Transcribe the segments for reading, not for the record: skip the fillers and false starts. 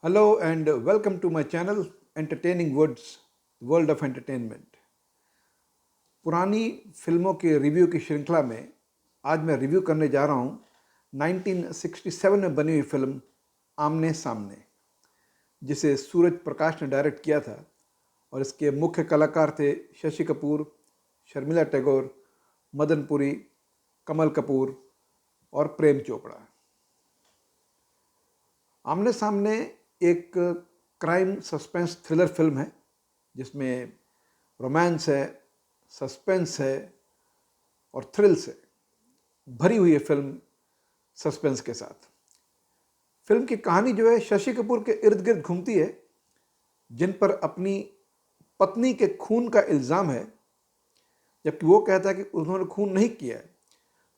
Hello and welcome to my channel Entertaining Woods, World of Entertainment. पुरानी फिल्मों के review की श्रृंखला में आज मैं रिव्यू करने जा रहा हूँ 1967 में बनी हुई फिल्म आमने सामने, जिसे सूरज प्रकाश ने डायरेक्ट किया था और इसके मुख्य कलाकार थे शशि कपूर, शर्मिला टैगोर, मदन पुरी, कमल कपूर और प्रेम चोपड़ा। आमने सामने एक क्राइम सस्पेंस थ्रिलर फिल्म है जिसमें रोमांस है, सस्पेंस है और थ्रिल्स है, भरी हुई है फिल्म सस्पेंस के साथ। फिल्म की कहानी जो है शशि कपूर के इर्द गिर्द घूमती है, जिन पर अपनी पत्नी के खून का इल्ज़ाम है, जबकि वो कहता है कि उन्होंने खून नहीं किया है।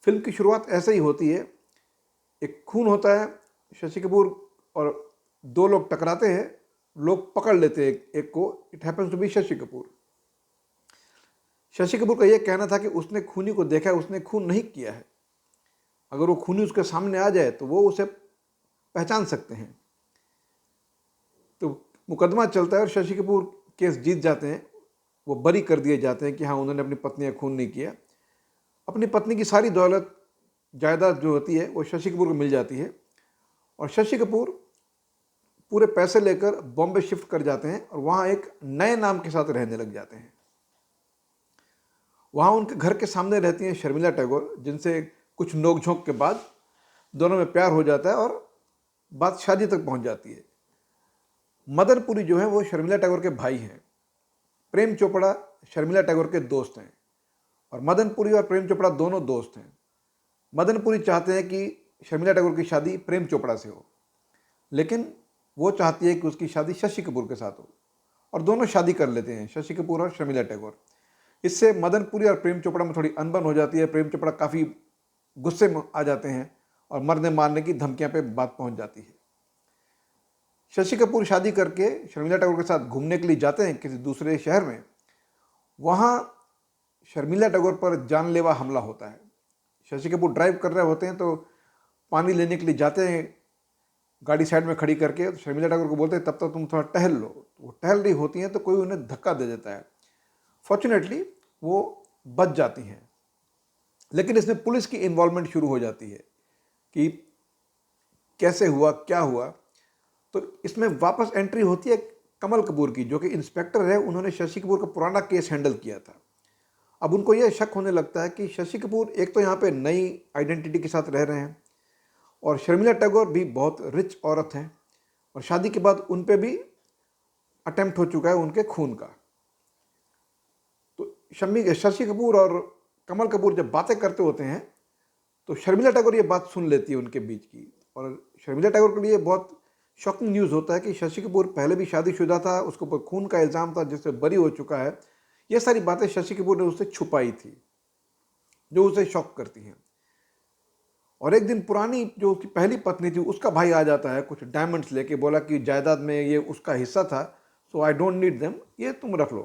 फिल्म की शुरुआत ऐसे ही होती है, एक खून होता है, शशि कपूर और दो लोग टकराते हैं, लोग पकड़ लेते हैं एक को। It happens to be Shashi Kapoor. Shashi Kapoor का यह कहना था कि उसने खूनी को देखा है, उसने खून नहीं किया है। अगर वो खूनी उसके सामने आ जाए तो वो उसे पहचान सकते हैं। तो मुकदमा चलता है और शशि कपूर केस जीत जाते हैं, वो बरी कर दिए जाते हैं कि हाँ, उन्होंने अपनी पत्नी का खून नहीं किया। अपनी पत्नी की सारी दौलत, जायदाद जो होती है वो शशि कपूर को मिल जाती है और शशि कपूर पूरे पैसे लेकर बॉम्बे शिफ्ट कर जाते हैं और वहाँ एक नए नाम के साथ रहने लग जाते हैं। वहाँ उनके घर के सामने रहती हैं शर्मिला टैगोर, जिनसे कुछ नोक-झोंक के बाद दोनों में प्यार हो जाता है और बात शादी तक पहुँच जाती है। मदन पुरी जो है वो शर्मिला टैगोर के भाई हैं। प्रेम चोपड़ा शर्मिला टैगोर के दोस्त हैं और मदन पुरी और प्रेम चोपड़ा दोनों दोस्त हैं। मदन पुरी चाहते हैं कि शर्मिला टैगोर की शादी प्रेम चोपड़ा से हो, लेकिन वो चाहती है कि उसकी शादी शशि कपूर के साथ हो और दोनों शादी कर लेते हैं, शशि कपूर और शर्मिला टैगोर। इससे मदन पुरी और प्रेम चोपड़ा में थोड़ी अनबन हो जाती है। प्रेम चोपड़ा काफ़ी गुस्से में आ जाते हैं और मरने मारने की धमकियां पे बात पहुंच जाती है। शशि कपूर शादी करके शर्मिला टैगोर के साथ घूमने के लिए जाते हैं किसी दूसरे शहर में। वहाँ शर्मिला टैगोर पर जानलेवा हमला होता है। शशि कपूर ड्राइव कर रहे होते हैं तो पानी लेने के लिए जाते हैं, गाड़ी साइड में खड़ी करके। तो शर्मिला टैगोर को बोलते हैं तब तक तुम थोड़ा टहल लो। तो वो टहल रही होती हैं तो कोई उन्हें धक्का दे देता है। फॉर्चुनेटली वो बच जाती हैं, लेकिन इसमें पुलिस की इन्वॉल्वमेंट शुरू हो जाती है कि कैसे हुआ, क्या हुआ। तो इसमें वापस एंट्री होती है कमल कपूर की, जो कि इंस्पेक्टर है। उन्होंने शशि कपूर का पुराना केस हैंडल किया था। अब उनको यह शक होने लगता है कि शशि कपूर एक तो यहाँ पे नई आइडेंटिटी के साथ रह रहे हैं और शर्मिला टैगोर भी बहुत रिच औरत हैं और शादी के बाद उन पे भी अटेम्प्ट हो चुका है उनके खून का। तो शशि कपूर और कमल कपूर जब बातें करते होते हैं तो शर्मिला टैगोर ये बात सुन लेती है उनके बीच की, और शर्मिला टैगोर के लिए बहुत शॉकिंग न्यूज़ होता है कि शशि कपूर पहले भी शादीशुदा था, उसके ऊपर खून का इल्ज़ाम था जिससे बरी हो चुका है। ये सारी बातें शशि कपूर ने उससे छुपाई थी, जो उसे शॉक करती हैं। और एक दिन पुरानी जो उसकी पहली पत्नी थी, उसका भाई आ जाता है कुछ डायमंड्स लेके, बोला कि जायदाद में ये उसका हिस्सा था, सो आई डोंट नीड देम, ये तुम रख लो।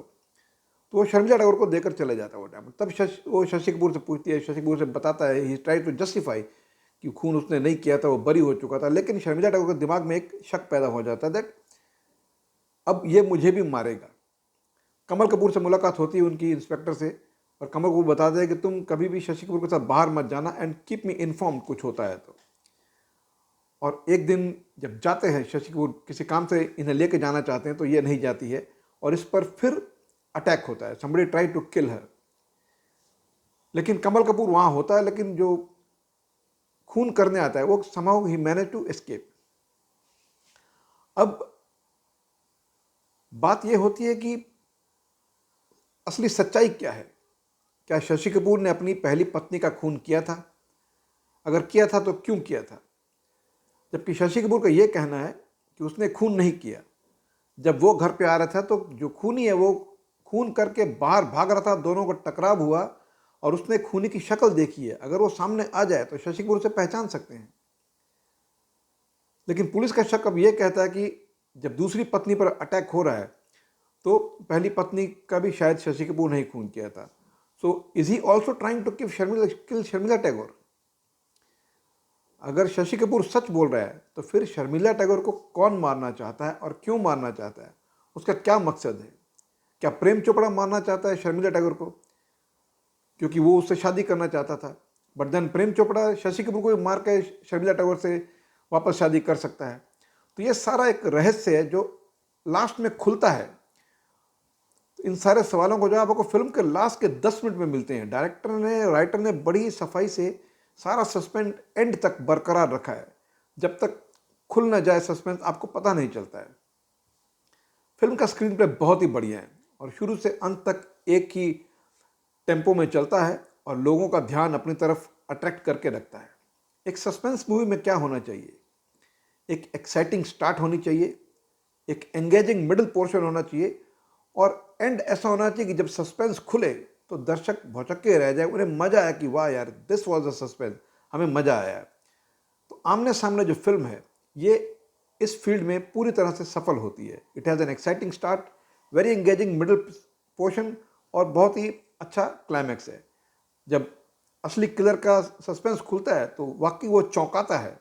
तो वो शर्मिला टैगोर को देकर चले जाता है वो डायमंड। तब वो शशि कपूर से पूछती है, शशि कपूर से बताता है, ही ट्राई टू जस्टिफाई कि खून उसने नहीं किया था, वो बरी हो चुका था। लेकिन शर्मिला टैगोर के दिमाग में एक शक पैदा हो जाता है दैट अब ये मुझे भी मारेगा। कमल कपूर से मुलाकात होती है उनकी इंस्पेक्टर से, और कमल कपूर बताते हैं कि तुम कभी भी शशि कपूर के साथ बाहर मत जाना एंड कीप मी इन्फॉर्म कुछ होता है तो। और एक दिन जब जाते हैं, शशि कपूर किसी काम से इन्हें लेके जाना चाहते हैं तो ये नहीं जाती है और इस पर फिर अटैक होता है। समबडी ट्राई टू किल हर। लेकिन कमल कपूर वहाँ होता है, लेकिन जो खून करने आता है वो somehow he managed to escape। अब बात यह होती है कि असली सच्चाई क्या है। क्या शशि कपूर ने अपनी पहली पत्नी का खून किया था? अगर किया था तो क्यों किया था? जबकि शशि कपूर का यह कहना है कि उसने खून नहीं किया। जब वो घर पे आ रहा था तो जो खूनी है वो खून करके बाहर भाग रहा था, दोनों को टकराव हुआ और उसने खूनी की शक्ल देखी है। अगर वो सामने आ जाए तो शशि कपूर उसे पहचान सकते हैं। लेकिन पुलिस का शक अब यह कहता है कि जब दूसरी पत्नी पर अटैक हो रहा है तो पहली पत्नी का भी शायद शशि कपूर ने खून किया था। So is he also trying to kill Sharmila Tagore? अगर शशि कपूर सच बोल रहा है तो फिर शर्मिला टैगोर को कौन मारना चाहता है और क्यों मारना चाहता है, उसका क्या मकसद है? क्या प्रेम चोपड़ा मारना चाहता है शर्मिला टैगोर को क्योंकि वो उससे शादी करना चाहता था? बट देन प्रेम चोपड़ा शशि कपूर को मार के शर्मिला टैगोर से वापस शादी कर सकता है। तो ये सारा एक रहस्य है जो लास्ट में खुलता है। तो इन सारे सवालों को जवाब आपको फिल्म के लास्ट के 10 मिनट में मिलते हैं। डायरेक्टर ने, राइटर ने बड़ी सफाई से सारा सस्पेंस एंड तक बरकरार रखा है। जब तक खुल ना जाए सस्पेंस आपको पता नहीं चलता है। फिल्म का स्क्रीन प्ले बहुत ही बढ़िया है और शुरू से अंत तक एक ही टेम्पो में चलता है और लोगों का ध्यान अपनी तरफ अट्रैक्ट करके रखता है। एक सस्पेंस मूवी में क्या होना चाहिए? एक एक्साइटिंग स्टार्ट होनी चाहिए, एक एंगेजिंग मिडिल पोर्शन होना चाहिए और एंड ऐसा होना चाहिए कि जब सस्पेंस खुले तो दर्शक भौचक्के रह जाए, उन्हें मजा आया कि वाह यार, दिस वाज द सस्पेंस, हमें मजा आया। तो आमने सामने जो फिल्म है ये इस फील्ड में पूरी तरह से सफल होती है। It has an exciting start, very engaging middle portion और बहुत ही अच्छा क्लाइमैक्स है। जब असली किलर का सस्पेंस खुलता है तो वाकई वो चौंकाता है।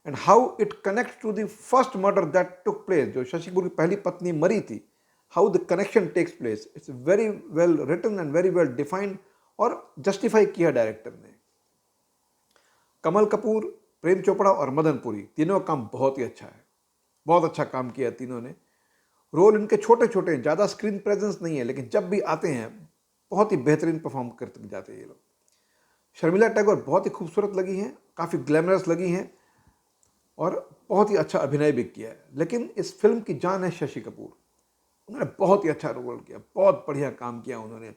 And how it connect to the first murder that took place, जो शशि कपूर की पहली पत्नी मरी थी, how the connection takes place, it's very well written and very well defined और जस्टिफाई किया डायरेक्टर ने। कमल कपूर, प्रेम चोपड़ा और मदन पुरी तीनों का काम बहुत ही अच्छा है। बहुत अच्छा काम किया तीनों ने। रोल इनके छोटे छोटे हैं, ज़्यादा स्क्रीन प्रेजेंस नहीं है, लेकिन जब भी आते हैं बहुत ही बेहतरीन परफॉर्म करते जाते हैं ये लोग। शर्मिला टैगोर बहुत ही खूबसूरत लगी हैं, काफ़ी ग्लैमरस लगी हैं और बहुत ही अच्छा अभिनय भी किया है। लेकिन इस फिल्म की जान है शशि कपूर। उन्होंने बहुत ही अच्छा रोल किया, बहुत बढ़िया काम किया उन्होंने,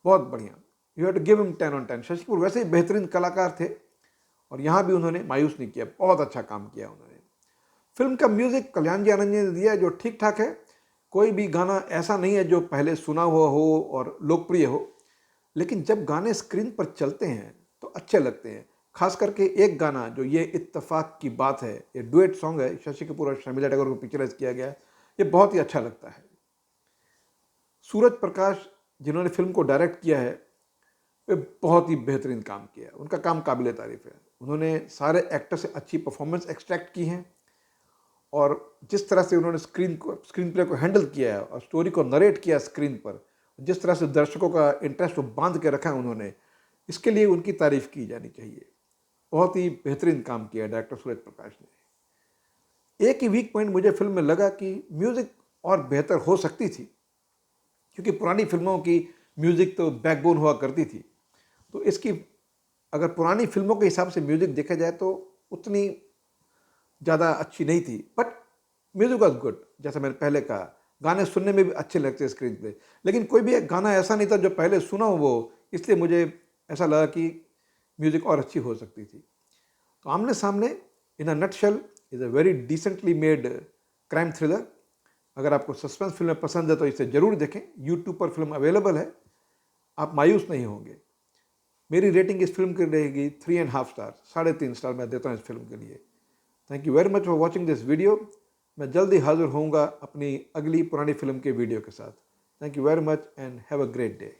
बहुत बढ़िया। You have to give him 10 on 10। Shashi Kapoor वैसे ही बेहतरीन कलाकार थे और यहाँ भी उन्होंने मायूस नहीं किया, बहुत अच्छा काम किया उन्होंने। फिल्म का म्यूजिक कल्याण जी आनंद जी ने दिया है जो ठीक ठाक है। कोई भी गाना ऐसा नहीं है जो पहले सुना हुआ हो और लोकप्रिय हो, लेकिन जब गाने स्क्रीन पर चलते हैं तो अच्छे लगते हैं। खास करके एक गाना जो ये इत्तेफाक की बात है, ये डुएट सॉन्ग है, शशि कपूर और शर्मिला टैगोर को पिक्चराइज किया गया है, ये बहुत ही अच्छा लगता है। सूरज प्रकाश जिन्होंने फिल्म को डायरेक्ट किया है वे बहुत ही बेहतरीन काम किया है, उनका काम काबिल तारीफ है। उन्होंने सारे एक्टर से अच्छी परफॉर्मेंस एक्सट्रैक्ट की हैं और जिस तरह से उन्होंने स्क्रीन प्ले को हैंडल किया है और स्टोरी को नरेट किया स्क्रीन पर, जिस तरह से दर्शकों का इंटरेस्ट को बांध के रखा है उन्होंने, इसके लिए उनकी तारीफ की जानी चाहिए। बहुत ही बेहतरीन काम किया है डायरेक्टर सूरज प्रकाश ने। एक ही वीक पॉइंट मुझे फिल्म में लगा कि म्यूज़िक और बेहतर हो सकती थी, क्योंकि पुरानी फिल्मों की म्यूज़िक तो बैकबोन हुआ करती थी। तो इसकी अगर पुरानी फिल्मों के हिसाब से म्यूज़िक देखा जाए तो उतनी ज़्यादा अच्छी नहीं थी, बट म्यूज़िक वॉज गुड। जैसा मैंने पहले कहा, गाने सुनने में भी अच्छे लगते हैं स्क्रीन पे, लेकिन कोई भी एक गाना ऐसा नहीं था जो पहले सुना हो वो, इसलिए मुझे ऐसा लगा कि म्यूज़िक और अच्छी हो सकती थी। तो Aamne Samne in a nutshell is a very decently made crime thriller. अगर आपको सस्पेंस फिल्में पसंद है तो इसे ज़रूर देखें, यूट्यूब पर फिल्म अवेलेबल है, आप मायूस नहीं होंगे। मेरी रेटिंग इस फिल्म की रहेगी 3.5 स्टार, 3.5 स्टार मैं देता हूँ इस फिल्म के लिए। Thank you very much for watching this video. मैं जल्दी हाजिर होऊंगा अपनी अगली पुरानी फिल्म के वीडियो के साथ। Thank you very much and have a great day.